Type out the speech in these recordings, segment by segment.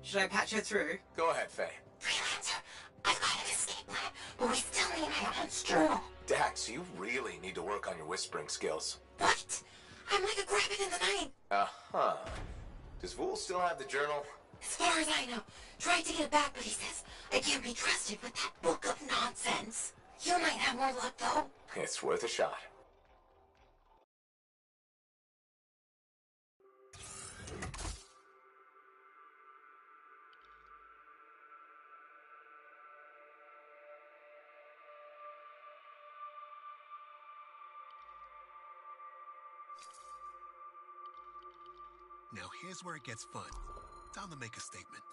Should I patch her through? Go ahead, Faye. Freelancer, I've got an escape plan, but we still need Hammond's journal. Dax, you really need to work on your whispering skills. What? I'm like a rabbit in the night. Uh-huh. Does Vool still have the journal? As far as I know, tried to get it back, but he says I can't be trusted with that book of nonsense. You might have more luck, though. It's worth a shot. Now here's where it gets fun. Time to make a statement.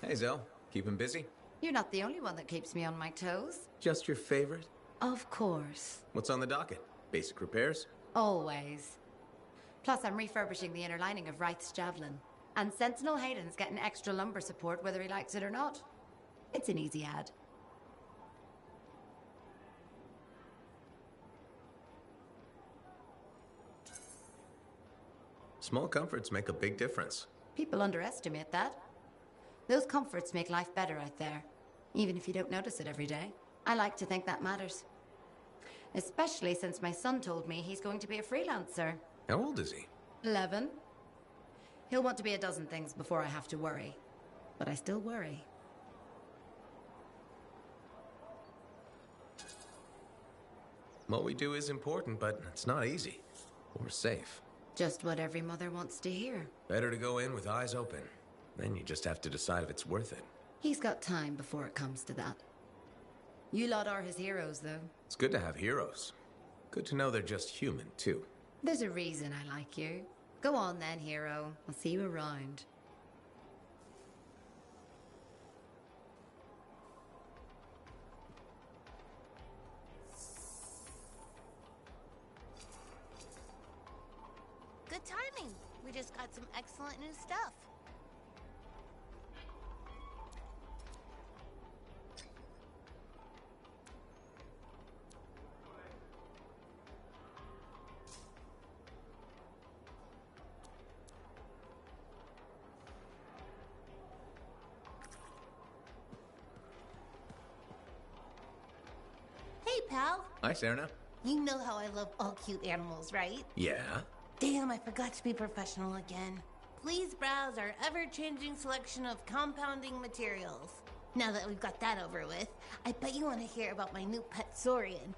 Hey, Zell. Keeping busy? You're not the only one that keeps me on my toes. Just your favorite? Of course. What's on the docket? Basic repairs? Always. Plus, I'm refurbishing the inner lining of Wraith's Javelin. And Sentinel Hayden's getting extra lumbar support whether he likes it or not. It's an easy ad. Small comforts make a big difference. People underestimate that. Those comforts make life better out there, even if you don't notice it every day. I like to think that matters. Especially since my son told me he's going to be a freelancer. How old is he? 11. He'll want to be a dozen things before I have to worry. But I still worry. What we do is important, but it's not easy. Or safe. Just what every mother wants to hear. Better to go in with eyes open. Then you just have to decide if it's worth it. He's got time before it comes to that. You lot are his heroes, though. It's good to have heroes. Good to know they're just human, too. There's a reason I like you. Go on then, hero. I'll see you around. Good timing. We just got some excellent new stuff. Hey, pal. Hi, Serena. You know how I love all cute animals, right? Yeah? Damn, I forgot to be professional again. Please browse our ever-changing selection of compounding materials. Now that we've got that over with, I bet you want to hear about my new pet Saurian.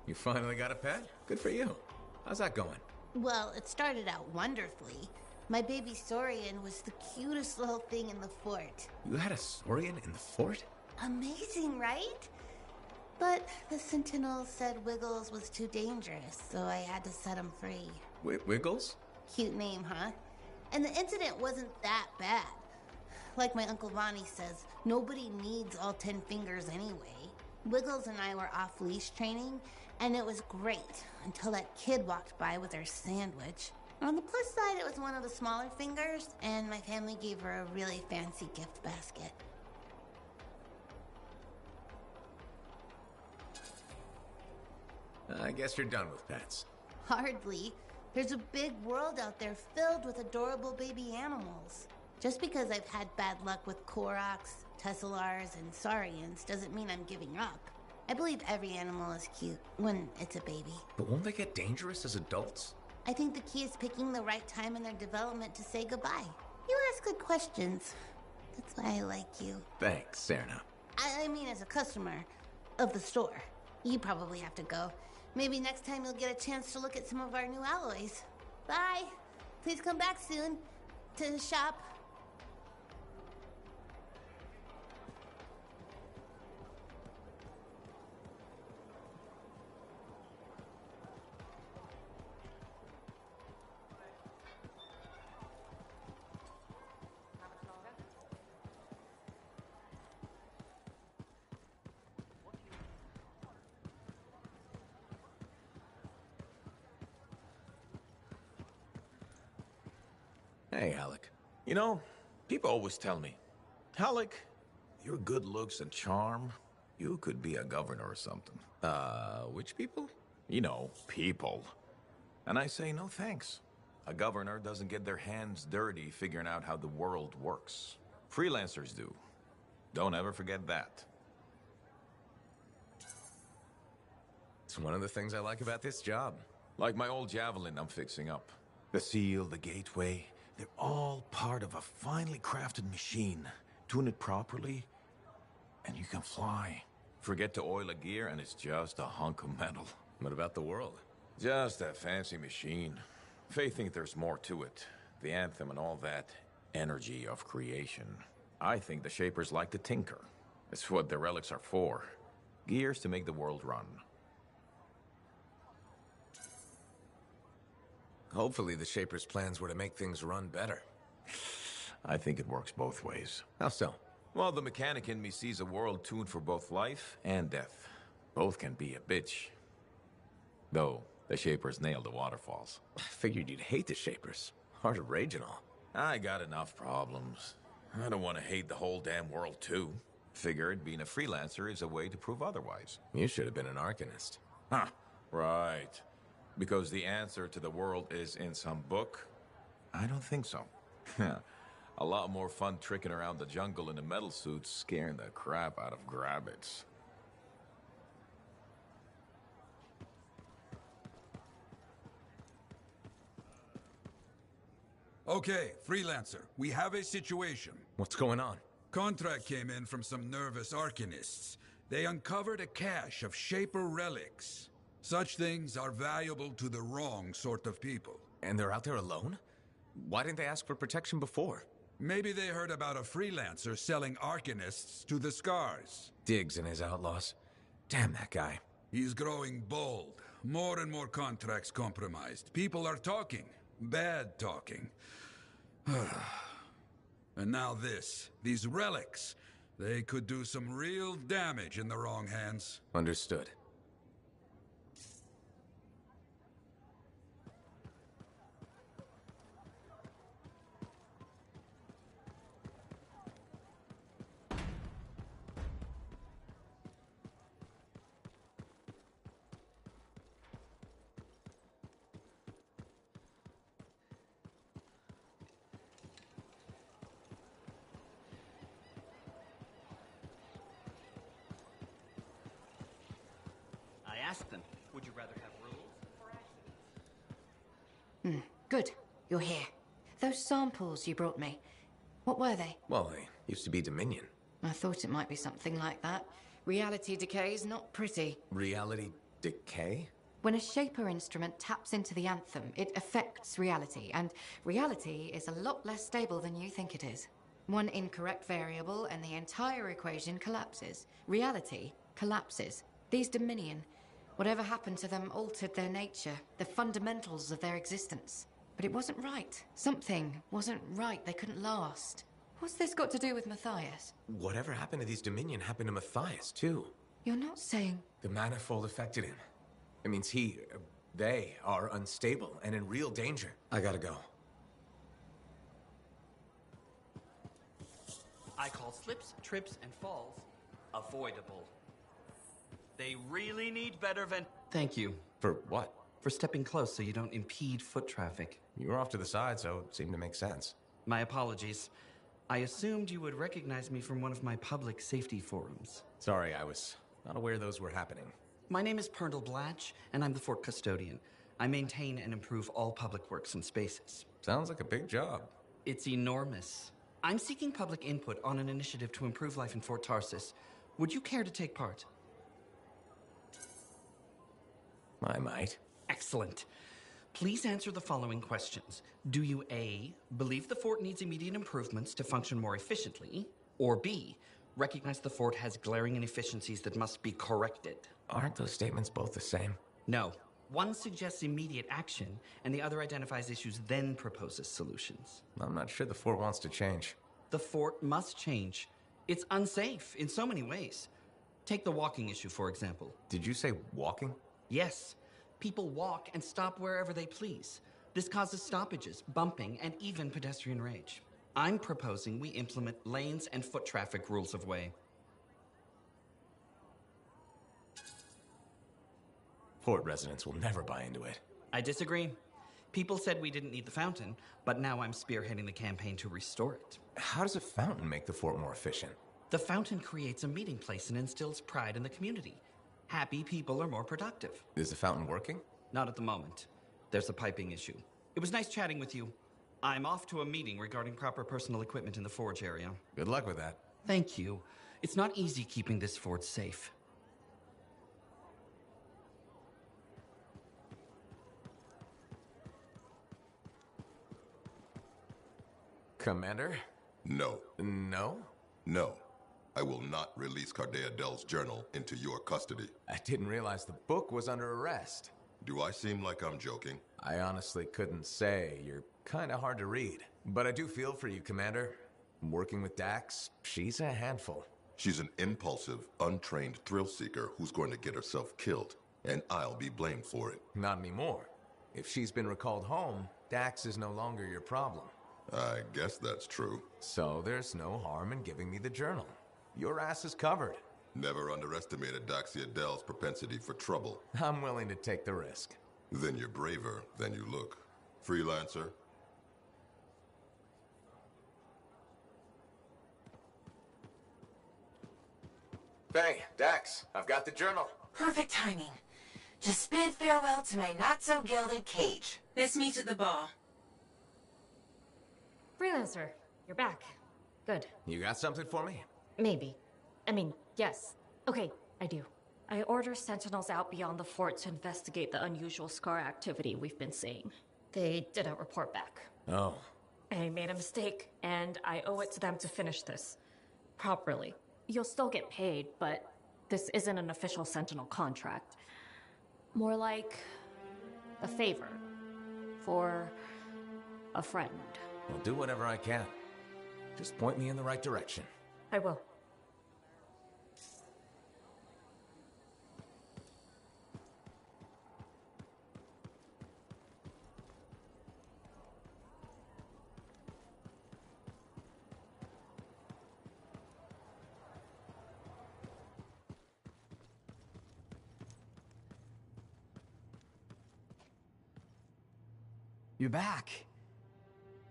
You finally got a pet? Good for you. How's that going? Well, it started out wonderfully. My baby Saurian was the cutest little thing in the fort. You had a Saurian in the fort? Amazing, right? But the Sentinels said Wiggles was too dangerous, so I had to set him free. Wiggles? Cute name, huh? And the incident wasn't that bad. Like my Uncle Ronnie says, nobody needs all 10 fingers anyway. Wiggles and I were off-leash training, and it was great until that kid walked by with her sandwich. On the plus side, it was one of the smaller fingers, and my family gave her a really fancy gift basket. I guess you're done with pets. Hardly. There's a big world out there filled with adorable baby animals. Just because I've had bad luck with Koroks, Tesselars, and Saurians doesn't mean I'm giving up. I believe every animal is cute when it's a baby. But won't they get dangerous as adults? I think the key is picking the right time in their development to say goodbye. You ask good questions. That's why I like you. Thanks, Serena. I mean as a customer of the store. You probably have to go. Maybe next time you'll get a chance to look at some of our new alloys. Bye. Please come back soon to the shop. Hey, Alec. You know, people always tell me, Halleck, your good looks and charm, you could be a governor or something. Which people? You know, people. And I say no thanks. A governor doesn't get their hands dirty figuring out how the world works. Freelancers do. Don't ever forget that. It's one of the things I like about this job. Like my old javelin I'm fixing up. The seal, the gateway, they're all part of a finely crafted machine. Tune it properly, and you can fly. Forget to oil a gear, and it's just a hunk of metal. What about the world? Just a fancy machine. They think there's more to it. The Anthem and all that energy of creation. I think the Shapers like to tinker. It's what the relics are for. Gears to make the world run. Hopefully the Shapers' plans were to make things run better. I think it works both ways. How so? Well, the mechanic in me sees a world tuned for both life and death. Both can be a bitch. Though, the Shapers nailed the waterfalls. I figured you'd hate the Shapers. Hard to rage and all. I got enough problems. I don't want to hate the whole damn world, too. Figured being a freelancer is a way to prove otherwise. You should have been an arcanist. Huh, right. Because the answer to the world is in some book? I don't think so. A lot more fun tricking around the jungle in a metal suit, scaring the crap out of grabbits. Okay, freelancer, we have a situation. What's going on? Contract came in from some nervous arcanists. They uncovered a cache of Shaper relics. Such things are valuable to the wrong sort of people. And they're out there alone? Why didn't they ask for protection before? Maybe they heard about a freelancer selling arcanists to the Scars. Diggs and his outlaws. Damn that guy. He's growing bold. More and more contracts compromised. People are talking. Bad talking. And now this. These relics. They could do some real damage in the wrong hands. Understood. I asked them, would you rather have rules? Good. You're here. Those samples you brought me, what were they? Well, they used to be Dominion. I thought it might be something like that. Reality decay is not pretty. Reality decay? When a Shaper instrument taps into the Anthem, it affects reality, and reality is a lot less stable than you think it is. One incorrect variable and the entire equation collapses. Reality collapses. These Dominion, whatever happened to them altered their nature, the fundamentals of their existence. But it wasn't right. Something wasn't right. They couldn't last. What's this got to do with Matthias? Whatever happened to these Dominion happened to Matthias, too. You're not saying... The manifold affected him. It means they are unstable and in real danger. I gotta go. I call slips, trips, and falls avoidable. They really need better Thank you. For what? For stepping close so you don't impede foot traffic. You were off to the side, so it seemed to make sense. My apologies. I assumed you would recognize me from one of my public safety forums. Sorry, I was not aware those were happening. My name is Pernell Blatch, and I'm the fort custodian. I maintain and improve all public works and spaces. Sounds like a big job. It's enormous. I'm seeking public input on an initiative to improve life in Fort Tarsis. Would you care to take part? I might. Excellent. Please answer the following questions. Do you A, believe the fort needs immediate improvements to function more efficiently? Or B, recognize the fort has glaring inefficiencies that must be corrected? Aren't those statements both the same? No. One suggests immediate action, and the other identifies issues, then proposes solutions. I'm not sure the fort wants to change. The fort must change. It's unsafe in so many ways. Take the walking issue, for example. Did you say walking? Yes. People walk and stop wherever they please. This causes stoppages, bumping, and even pedestrian rage. I'm proposing we implement lanes and foot traffic rules of way. Fort residents will never buy into it. I disagree. People said we didn't need the fountain, but now I'm spearheading the campaign to restore it. How does a fountain make the fort more efficient? The fountain creates a meeting place and instills pride in the community. Happy people are more productive. Is the fountain working? Not at the moment. There's a piping issue. It was nice chatting with you. I'm off to a meeting regarding proper personal equipment in the forge area. Good luck with that. Thank you. It's not easy keeping this fort safe. Commander? No. No? No. I will not release Cardea Dell's journal into your custody. I didn't realize the book was under arrest. Do I seem like I'm joking? I honestly couldn't say. You're kinda hard to read. But I do feel for you, Commander. Working with Dax, she's a handful. She's an impulsive, untrained thrill seeker who's going to get herself killed, and I'll be blamed for it. Not anymore. If she's been recalled home, Dax is no longer your problem. I guess that's true. So there's no harm in giving me the journal. your ass is covered. Never underestimated Doxia Dell's propensity for trouble. I'm willing to take the risk. Then you're braver than you look. Freelancer? Hey, Dax, I've got the journal. Perfect timing. Just bid farewell to my not-so-gilded cage. Let's meet at the bar. Freelancer, you're back. Good. You got something for me? Maybe. I mean, yes. Okay, I do. I order sentinels out beyond the fort to investigate the unusual Scar activity we've been seeing. They didn't report back. Oh. I made a mistake, and I owe it to them to finish this properly. You'll still get paid, but this isn't an official sentinel contract. More like a favor for a friend. I'll do whatever I can. Just point me in the right direction. I will. You're back.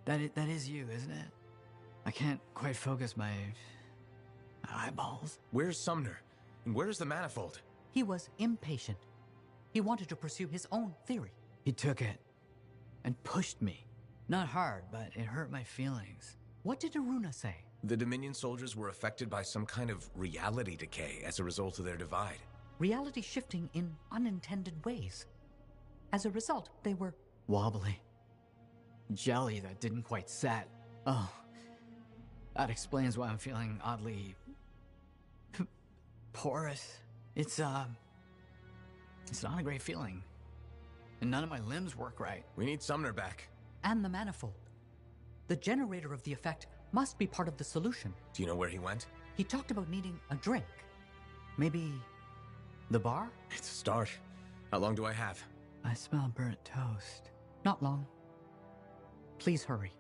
That is you, isn't it? I can't quite focus my eyeballs. Where's Sumner? And where's the manifold? He was impatient. He wanted to pursue his own theory. He took it and pushed me. Not hard, but it hurt my feelings. What did Aruna say? The Dominion soldiers were affected by some kind of reality decay as a result of their divide. Reality shifting in unintended ways. As a result, they were wobbly. Jelly that didn't quite set. Oh, that explains why I'm feeling oddly porous. It's not a great feeling. And none of my limbs work right. We need Sumner back. And the manifold. The generator of the effect must be part of the solution. Do you know where he went? He talked about needing a drink. Maybe the bar? It's a start. How long do I have? I smell burnt toast. Not long. Please hurry.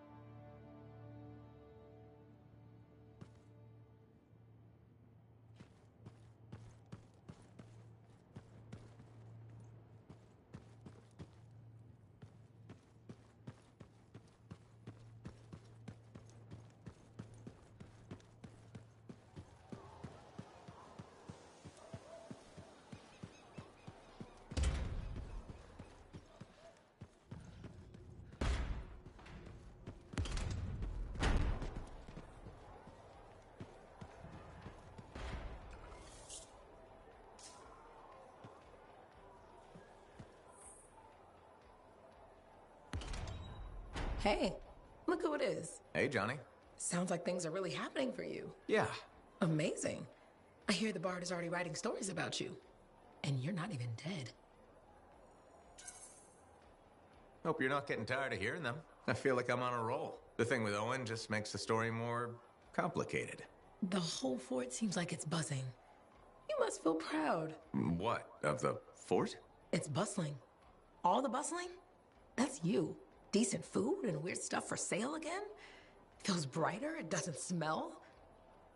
Hey, look who it is. Hey, Johnny. Sounds like things are really happening for you. Yeah. Amazing. I hear the Bard is already writing stories about you. And you're not even dead. Hope you're not getting tired of hearing them. I feel like I'm on a roll. The thing with Owen just makes the story more complicated. The whole fort seems like it's buzzing. You must feel proud. What? Of the fort? It's bustling. All the bustling? That's you. Decent food and weird stuff for sale again? Feels brighter, it doesn't smell?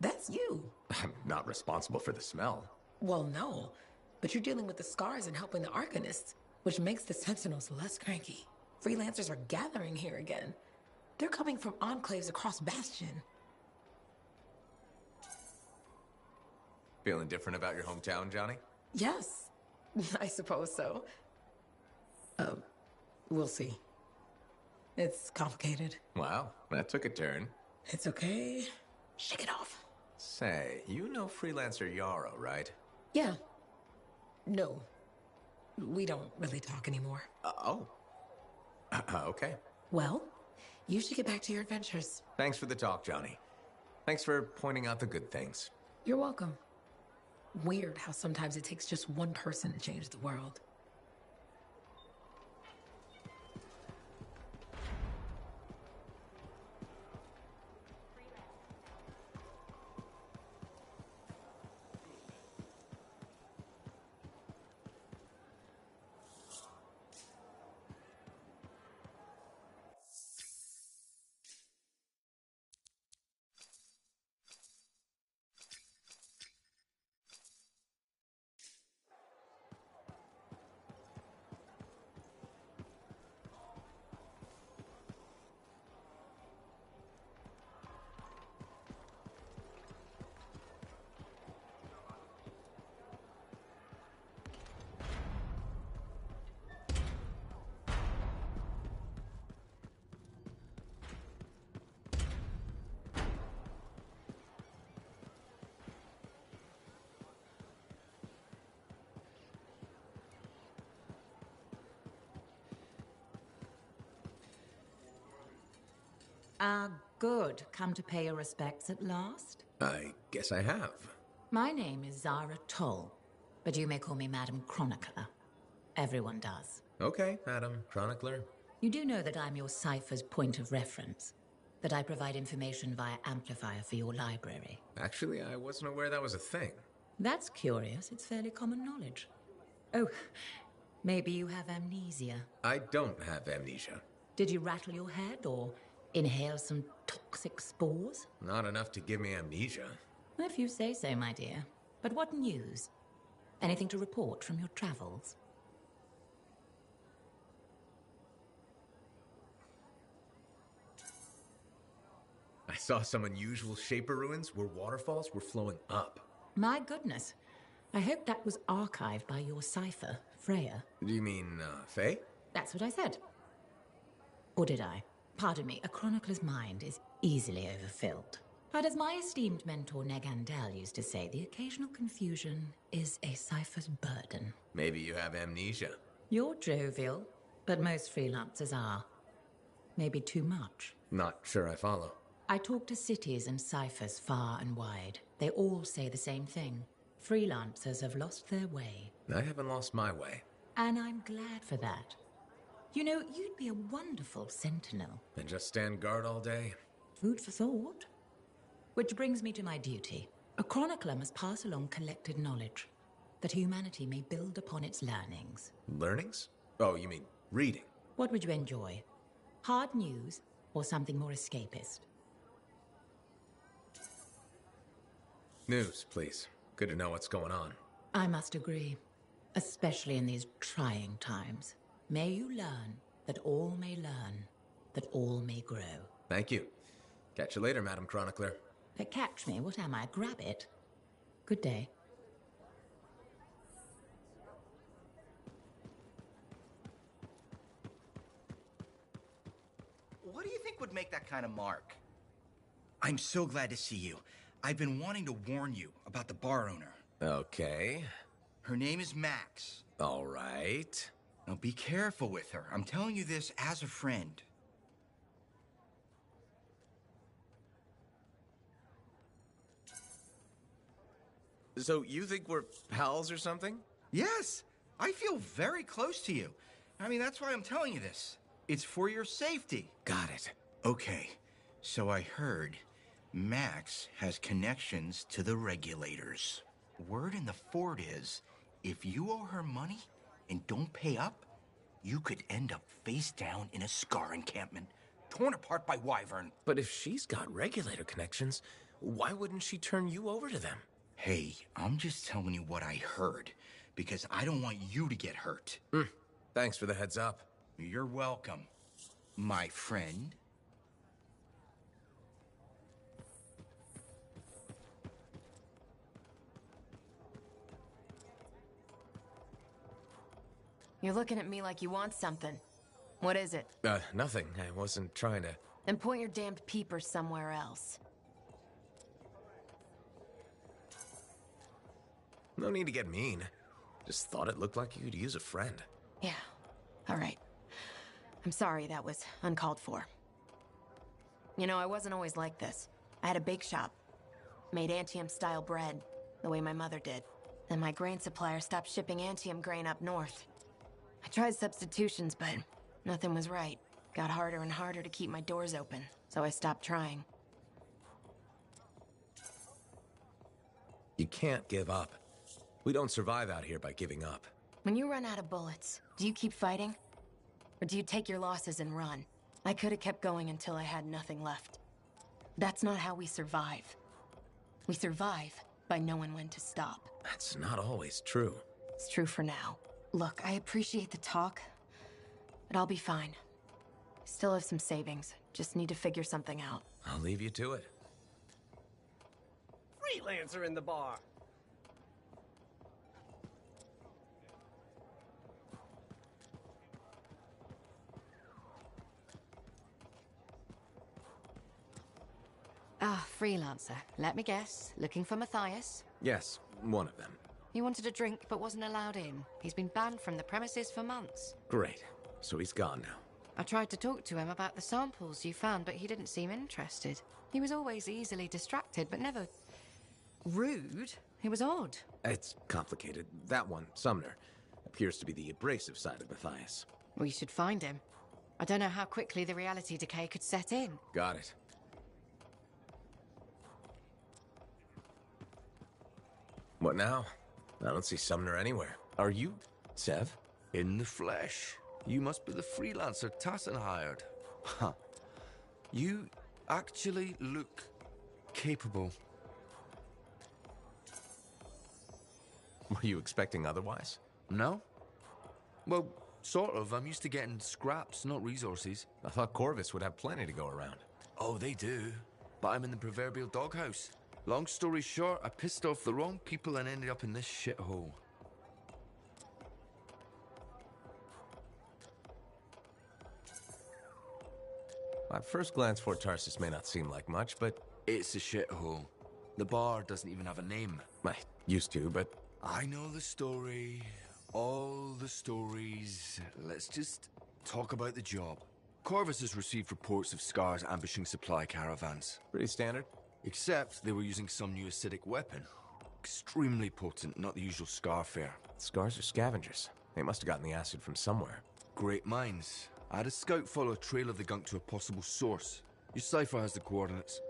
That's you. I'm not responsible for the smell. Well, no. But you're dealing with the scars and helping the Arcanists, which makes the Sentinels less cranky. Freelancers are gathering here again. They're coming from enclaves across Bastion. Feeling different about your hometown, Johnny? Yes, I suppose so. We'll see. It's complicated. Wow, that took a turn. It's okay. Shake it off. Say, you know Freelancer Yarrow, right? Yeah. No. We don't really talk anymore. Okay. Well, you should get back to your adventures. Thanks for the talk, Johnny. Thanks for pointing out the good things. You're welcome. Weird how sometimes it takes just one person to change the world. Ah, good. Come to pay your respects at last? I guess I have. My name is Zara Toll, but you may call me Madam Chronicler. Everyone does. Okay, Madam Chronicler. You do know that I'm your cipher's point of reference, that I provide information via amplifier for your library. Actually, I wasn't aware that was a thing. That's curious. It's fairly common knowledge. Oh, maybe you have amnesia. I don't have amnesia. Did you rattle your head or inhale some toxic spores? Not enough to give me amnesia. If you say so, my dear. But what news? Anything to report from your travels? I saw some unusual Shaper ruins where waterfalls were flowing up. My goodness. I hope that was archived by your cipher, Freya. Do you mean, Faye? That's what I said. Or did I? Pardon me, a chronicler's mind is easily overfilled. But as my esteemed mentor Negandel used to say, the occasional confusion is a cipher's burden. Maybe you have amnesia. You're jovial, but most freelancers are. Maybe too much. Not sure I follow. I talk to cities and ciphers far and wide. They all say the same thing. Freelancers have lost their way. I haven't lost my way. And I'm glad for that. You know, you'd be a wonderful sentinel. And just stand guard all day? Food for thought. Which brings me to my duty. A chronicler must pass along collected knowledge, that humanity may build upon its learnings. Learnings? Oh, you mean reading? What would you enjoy? Hard news or something more escapist? News, please. Good to know what's going on. I must agree, especially in these trying times. May you learn that all may learn, that all may grow. Thank you. Catch you later, Madam Chronicler. Catch me, what am I, grab it? Good day. What do you think would make that kind of mark? I'm so glad to see you. I've been wanting to warn you about the bar owner. Okay. Her name is Max. All right. Now be careful with her. I'm telling you this as a friend. So you think we're pals or something? Yes. I feel very close to you. I mean, that's why I'm telling you this. It's for your safety. Got it. Okay. So I heard Max has connections to the regulators. Word in the fort is, if you owe her money and don't pay up, you could end up face down in a Scar encampment, torn apart by Wyvern. But if she's got regulator connections, why wouldn't she turn you over to them? Hey, I'm just telling you what I heard, because I don't want you to get hurt. Thanks for the heads up. You're welcome, my friend. You're looking at me like you want something. What is it? Nothing. I wasn't trying to... Then point your damned peepers somewhere else. No need to get mean. Just thought it looked like you could use a friend. Yeah. All right. I'm sorry that was uncalled for. You know, I wasn't always like this. I had a bake shop. Made Antium-style bread, the way my mother did. Then my grain supplier stopped shipping Antium grain up north. I tried substitutions, but nothing was right. Got harder and harder to keep my doors open, so I stopped trying. You can't give up. We don't survive out here by giving up. When you run out of bullets, do you keep fighting? Or do you take your losses and run? I could have kept going until I had nothing left. That's not how we survive. We survive by knowing when to stop. That's not always true. It's true for now. Look, I appreciate the talk, but I'll be fine. I still have some savings. Just need to figure something out. I'll leave you to it. Freelancer in the bar. Freelancer. Let me guess. Looking for Matthias? Yes, one of them. He wanted a drink but wasn't allowed in. He's been banned from the premises for months. Great. So he's gone now. I tried to talk to him about the samples you found, but he didn't seem interested. He was always easily distracted, but never rude. He was odd. It's complicated. That one, Sumner, appears to be the abrasive side of Matthias. We should find him. I don't know how quickly the reality decay could set in. Got it. What now? I don't see Sumner anywhere. Are you Sev? in the flesh? You must be the freelancer Tassin hired. Huh. You actually look capable. Were you expecting otherwise? No? Well, sort of. I'm used to getting scraps, not resources. I thought Corvus would have plenty to go around. Oh, they do. But I'm in the proverbial doghouse. Long story short, I pissed off the wrong people and ended up in this shithole. At first glance, Fort Tarsis may not seem like much, but... It's a shithole. The bar doesn't even have a name. I used to, but... I know the story. All the stories. Let's just talk about the job. Corvus has received reports of Scars ambushing supply caravans. Pretty standard. Except they were using some new acidic weapon. Extremely potent, not the usual Scar fare. Scars are scavengers. They must have gotten the acid from somewhere. Great minds. I had a scout follow a trail of the gunk to a possible source. Your cipher has the coordinates.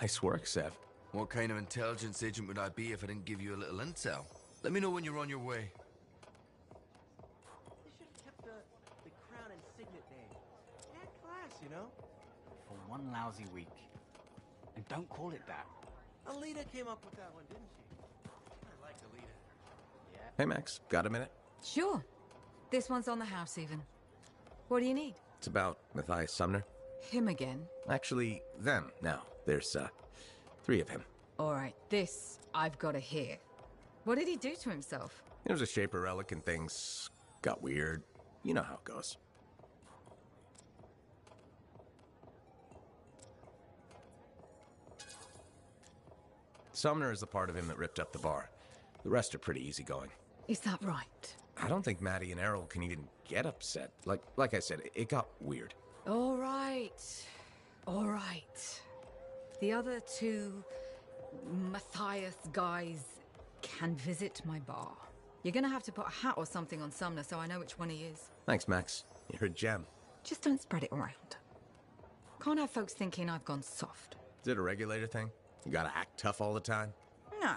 Nice work, Sev. What kind of intelligence agent would I be if I didn't give you a little intel? Let me know when you're on your way. They should have kept the crown and signet name. Add class, you know? For one lousy week. And don't call it that. Alita came up with that one, didn't she? I like Alita. Yeah. Hey, Max. Got a minute? Sure. This one's on the house, even. What do you need? It's about Matthias Sumner. Him again? Actually, them now. There's, 3 of him. All right, this I've got to hear. What did he do to himself? There was a Shaper relic and things got weird. You know how it goes. Sumner is the part of him that ripped up the bar. The rest are pretty easygoing. Is that right? I don't think Maddie and Errol can even get upset. Like I said, it got weird. All right. All right. The other 2 Matthias guys can visit my bar. You're gonna have to put a hat or something on Sumner so I know which one he is. Thanks, Max. You're a gem. Just don't spread it around. Can't have folks thinking I've gone soft. Is it a regulator thing? You gotta act tough all the time? No.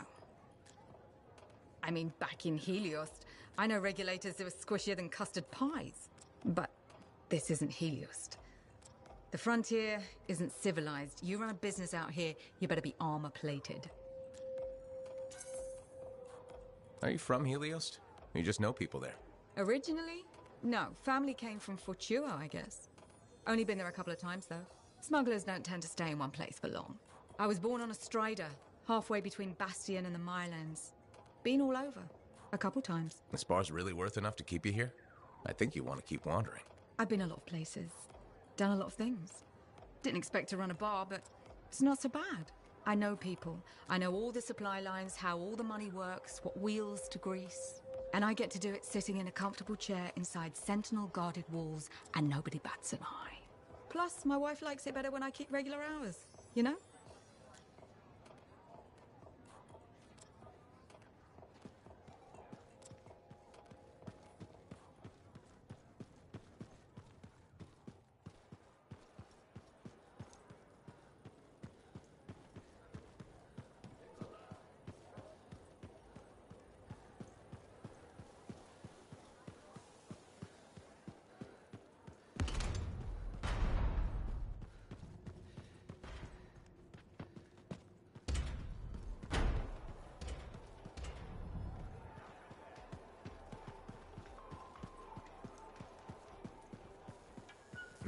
I mean, back in Helios, I know regulators that were squishier than custard pies. But this isn't Helios. The frontier isn't civilized. You run a business out here, you better be armor-plated. Are you from Helios? Or you just know people there? Originally? No, family came from Fortua, I guess. Only been there a couple of times, though. Smugglers don't tend to stay in one place for long. I was born on a strider, halfway between Bastion and the Mylands. Been all over, a couple times. This bar's really worth enough to keep you here? I think you want to keep wandering. I've been a lot of places. Done a lot of things. Didn't expect to run a bar, but it's not so bad. I know people. I know all the supply lines, how all the money works, what wheels to grease. And I get to do it sitting in a comfortable chair inside sentinel-guarded walls, and nobody bats an eye. Plus, my wife likes it better when I keep regular hours, you know?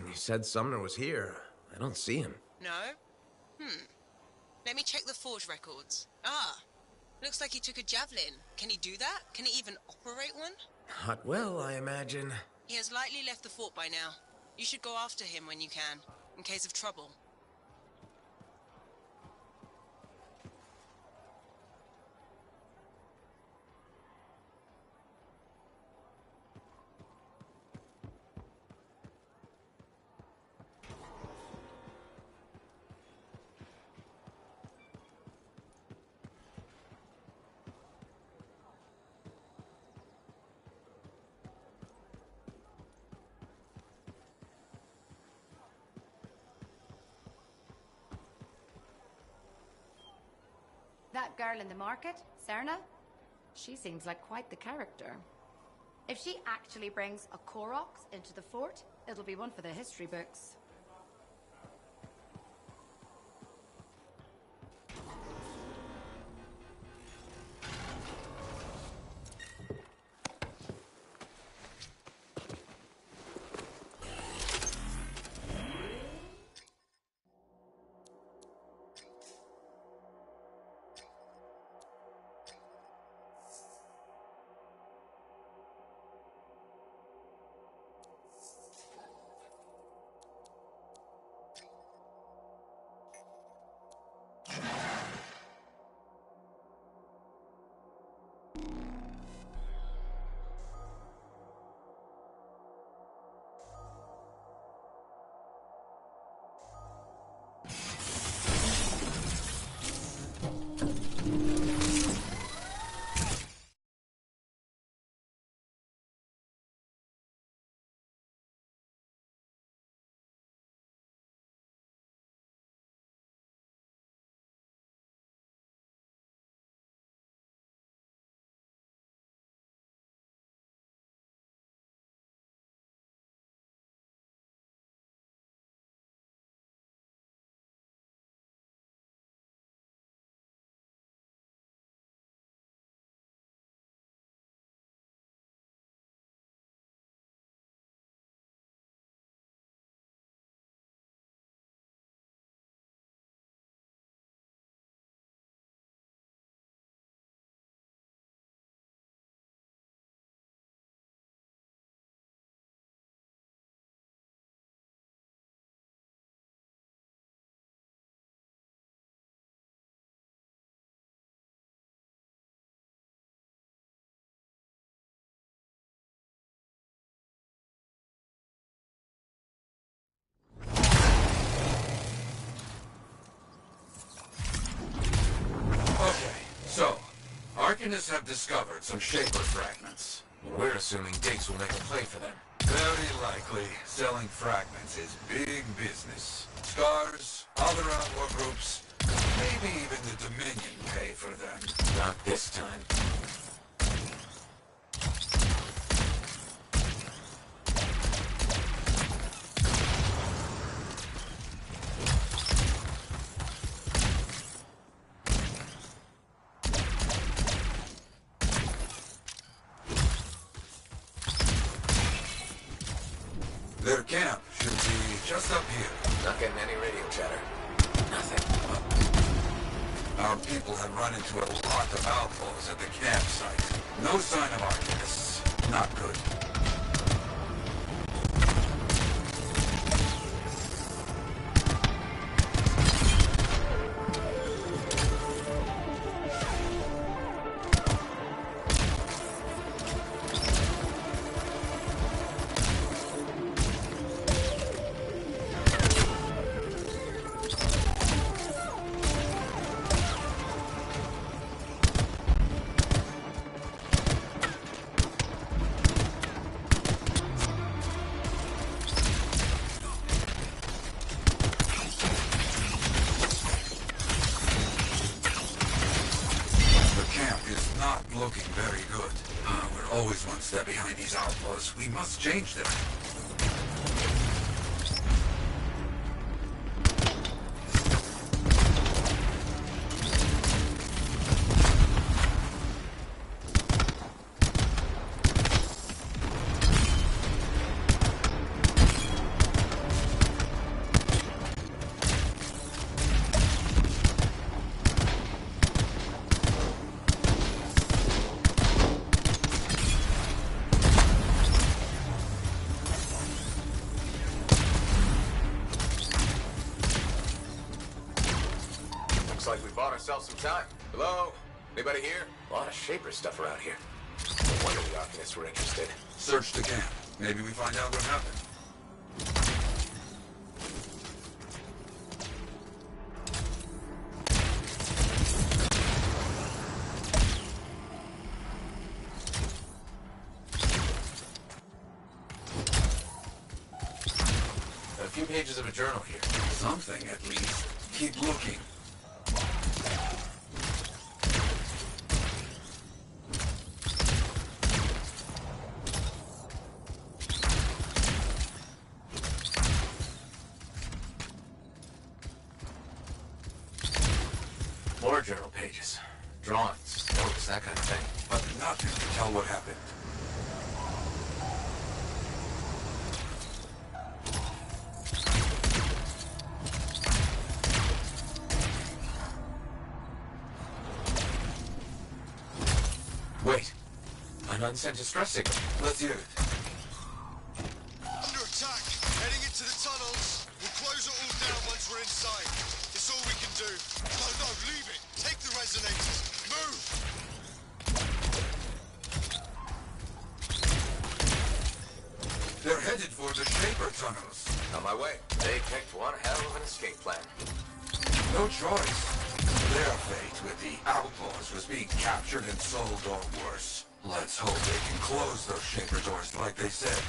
You said Sumner was here. I don't see him. No? Let me check the forge records. Ah, looks like he took a javelin. Can he do that? Can he even operate one? Not well, I imagine. He has likely left the fort by now. You should go after him when you can, in case of trouble. that girl in the market, Serna? She seems like quite the character. If she actually brings a Koroks into the fort, it'll be one for the history books. So, Arcanists have discovered some Shaper fragments. We're assuming Diggs will make a play for them. Very likely, selling fragments is big business. Scars, other outlaw groups, maybe even the Dominion pay for them. Not this time. Their camp should be just up here. Not getting any radio chatter. Nothing. Our people have run into a lot of outlaws at the campsite. No sign of Arcanists. Not good. Looking very good. We're always one step behind these outlaws. We must change them. Looks like we bought ourselves some time. Hello? Anybody here? A lot of Shaper stuff around here. No wonder the Arcanists were interested. Search the camp. Maybe we find out what happened. A few pages of a journal here. Something, at least. Keep looking. War journal pages. Drawings, notes, that kind of thing. But nothing to tell what happened. Wait. An unsent distress signal. Let's hear it. Under attack. Heading into the tunnels. We'll close it all down once we're inside. It's all we can do. No, leave it. Take the resonators. Move! They're headed for the Shaper tunnels. On my way. They picked one hell of an escape plan. No choice. Their fate with the Outlaws was being captured and sold or worse. Let's hope they can close those Shaper doors like they said.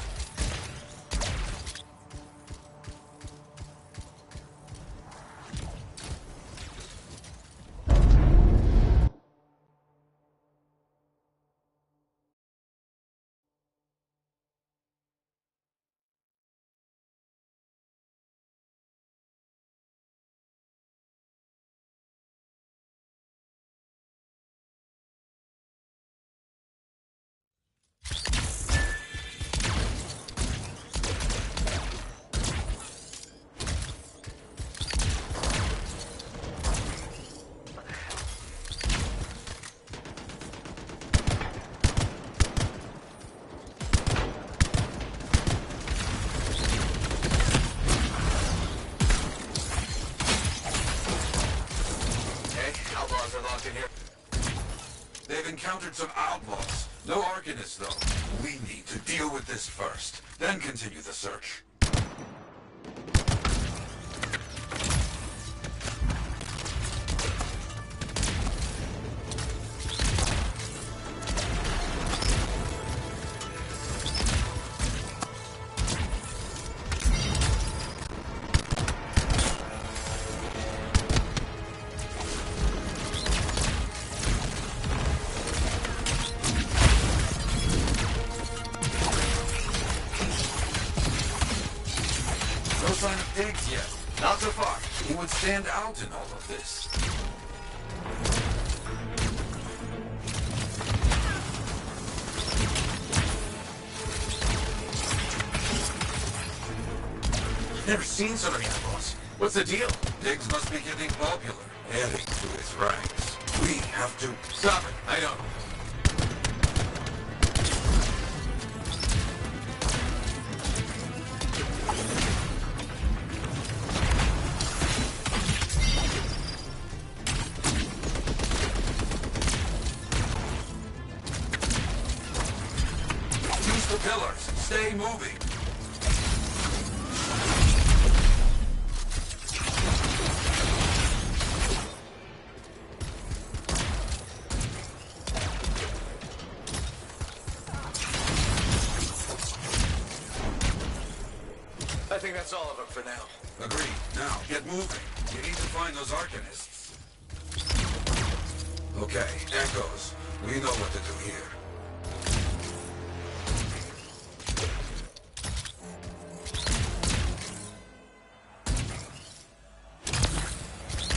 They've encountered some outlaws. No Arcanists, though. We need to deal with this first, then continue the search. No sign of pigs yet. Not so far. Who would stand out in all of this? Never seen so many outlaws. What's the deal? Pigs must be getting popular, adding to his ranks. We have to... Stop it. I don't. Use the pillars. Stay moving. I think that's all of them for now. Agreed. Now, get moving. You need to find those Arcanists. Okay, Echoes. We know what to do here.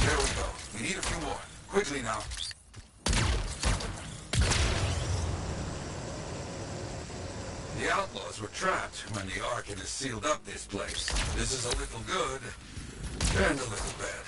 There we go. We need a few more. Quickly now. The Outlaws were trapped when the Arcanists sealed up this place. This is a little good, and a little bad.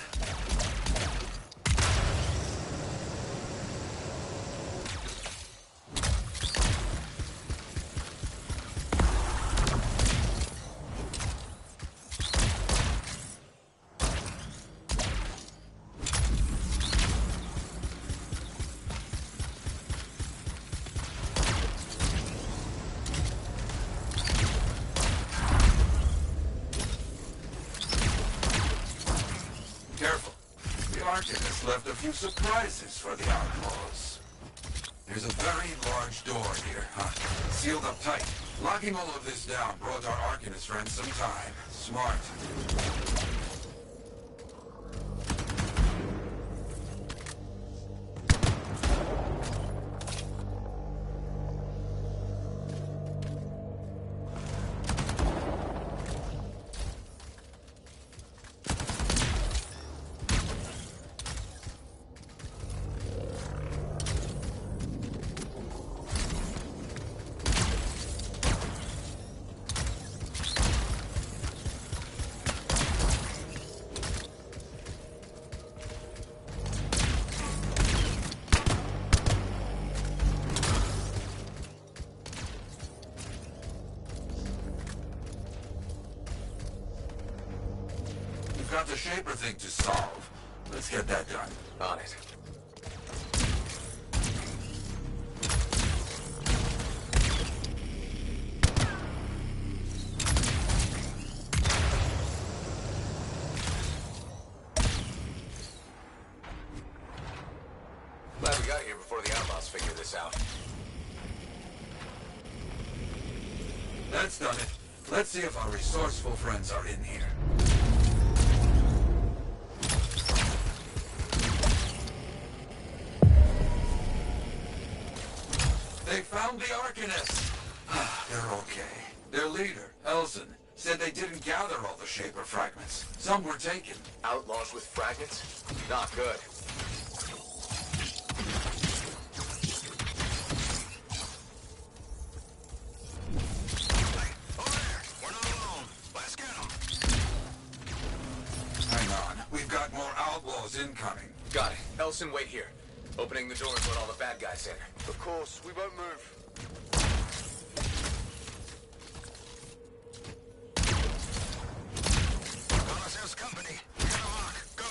Careful. The Arcanists left a few surprises for the Outlaws. There's a very large door here, huh? Sealed up tight. Locking all of this down brought our Arcanist friends some time. Smart. got the Shaper thing to solve. Let's get that done. On it. Glad we got here before the outlaws figure this out. That's done it. Let's see if our resourceful friends are in here. They found the Arcanists. They're okay. Their leader, Elson, said they didn't gather all the Shaper fragments. Some were taken. Outlaws with fragments? Not good. Hang on. We've got more outlaws incoming. Got it. Elson, wait here. Opening the doors let all the bad guys in. Of course, we won't move. Got ourselves company. We got a mark. Go.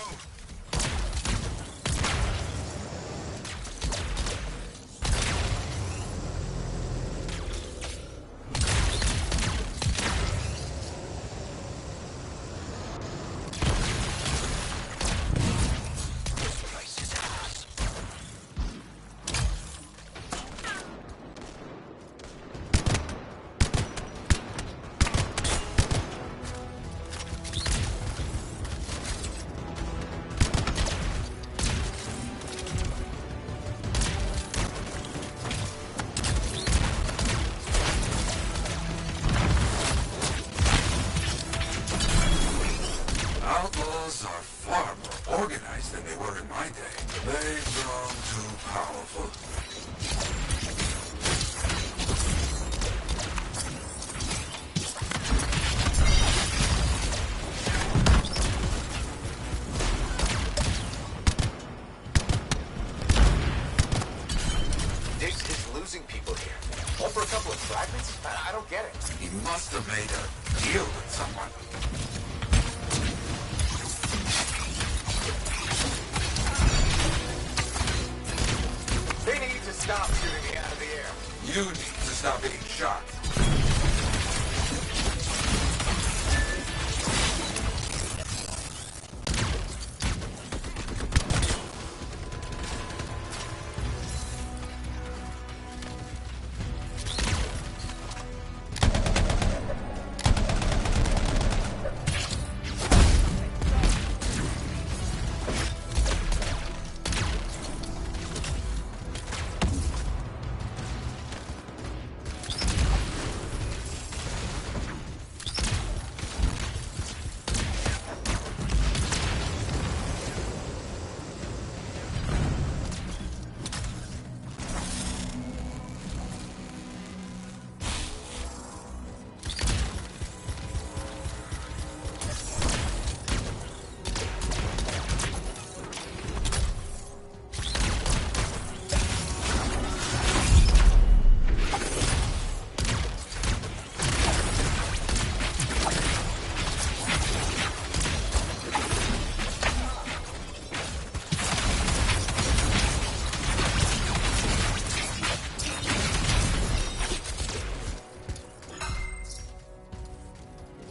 Outlaws are far more organized than they were in my day. They've grown too powerful. Diggs is losing people here. All for a couple of fragments? I don't get it. He must have made a deal with someone. They need to stop shooting me out of the air. You need to stop being shot.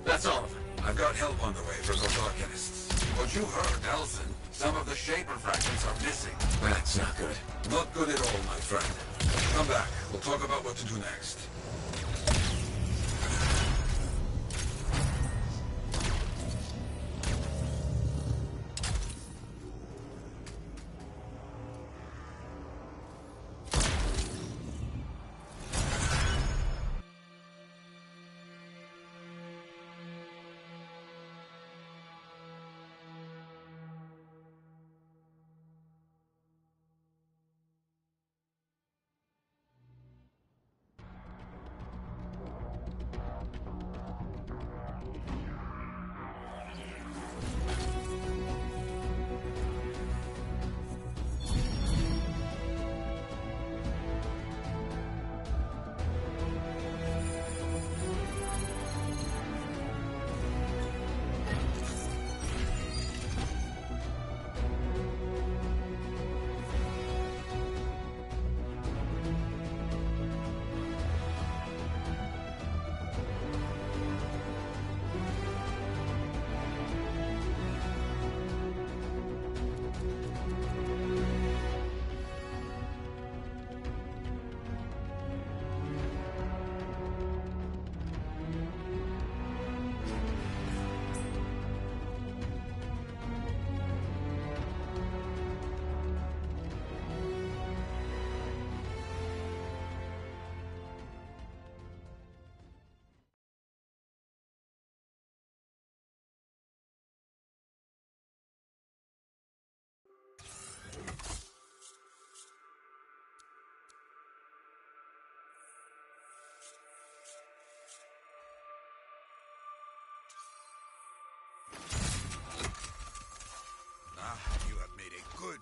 That's all of it. I've got help on the way from those Arcanists. What you heard, Elson, some of the Shaper fragments are missing. That's not good. Not good at all, my friend. Come back. We'll talk about what to do next.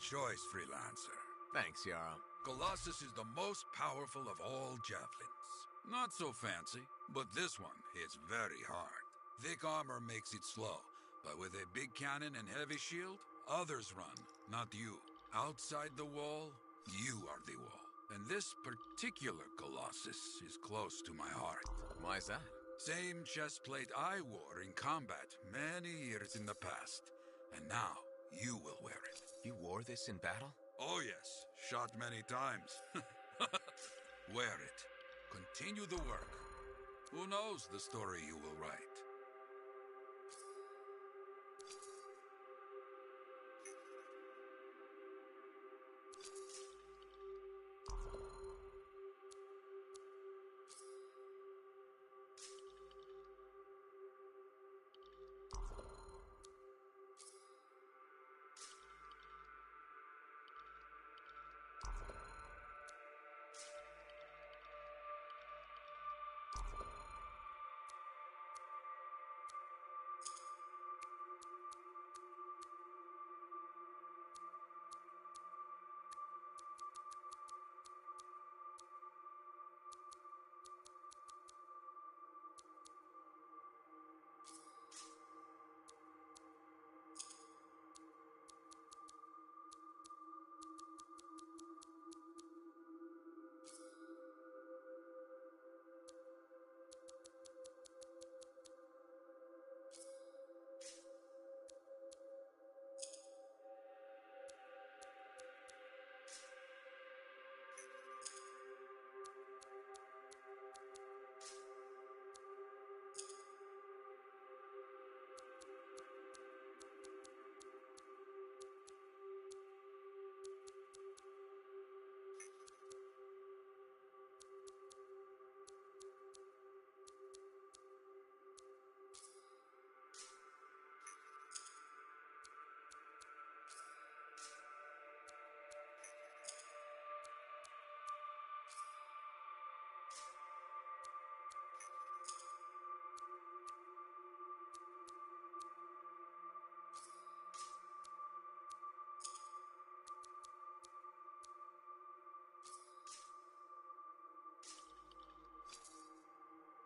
choice, Freelancer. Thanks, Jarl. Colossus is the most powerful of all javelins. Not so fancy, but this one hits very hard. Thick armor makes it slow, but with a big cannon and heavy shield, others run, not you. Outside the wall, you are the wall. And this particular Colossus is close to my heart. Why's that? Same chest plate I wore in combat many years in the past. And now, you will wear it. You wore this in battle? Oh yes, shot many times. Wear it. Continue the work. Who knows the story you will write?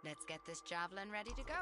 Let's get this javelin ready to go.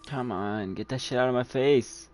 Come on, get that shit out of my face.